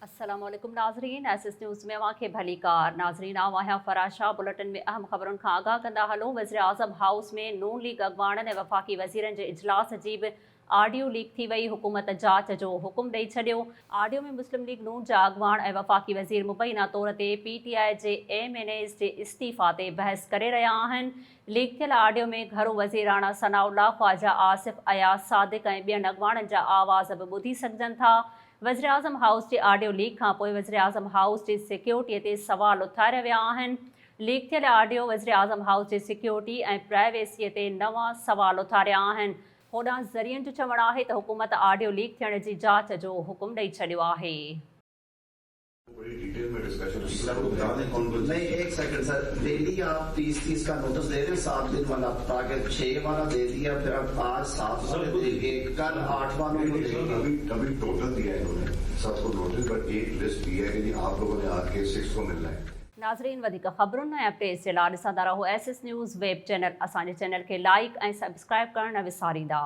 अस्सलामुअलैकुम नाज़रीन, SS news में वाक़े भली कार नाज़रीन आवां फराशा बुलेटिन में अहम ख़बरुनि खां आगाह कंदा हलो। वज़ीर आज़म हाउस में नून लीग अॻवाननि ऐं वफ़ाक़ी वज़ीरनि जे इजलास जी बि ऑडियो लीक थी वई। हुकूमत जांच जो हुकुम ॾेई छॾियो। ऑडियो में मुस्लिम लीग नून जा अॻवान ऐं वफ़ाक़ी वज़ीर मुबैना तौर ते PTI जे MNAs जे इस्तीफ़ा ते बहस करे रहिया आहिनि। लीक थियल ऑडियो में घरू वज़ीर राणा सनाउल्लाह, ख्वाजा आसिफ, अयाज सादिक ऐं ॿियनि अॻवाननि जा आवाज़ बि ॿुधी सघजनि था। वज़ीर आज़म हाउस जे ऑडियो लीक खां पोइ वज़ीर आज़म हाउस जी सिक्योरिटीअ ते सवाल उथारिया विया आहिनि। लीक थियल ऑडियो वज़ीर आज़म हाउस जी सिक्योरिटी ऐं प्राइवेसीअ ते नवां सवाल उथारिया आहिनि। होॾां ज़रियनि जो चवणु आहे त हुकूमत ऑडियो लीक थियण जी जांच जो हुकुम ॾेई छॾियो आहे। बड़ी डिटेल में डिस्कशन सर वो बता दें कौन बोल नहीं एक सेकंड सर डेली आप 30 का नोटिस दे रहे हैं 7 दिन वाला ताकि 6 वाला दे दिया फिर अब आज 7 वाले देंगे कल 8 वालों को देंगे अभी टोटल दिया है इन्होंने सबको नोटिस पर एक लिस्ट दी है कि आप लोगों ने आके 6 को मिलना है। नाज़रीन वधीक ख़बरुनि ऐं अपडेट्स जे लाइ ॾिसंदा रहो एसएस न्यूज़ वेब चैनल। असांजे चैनल खे लाइक ऐं सब्सक्राइब करणु न विसारींदा।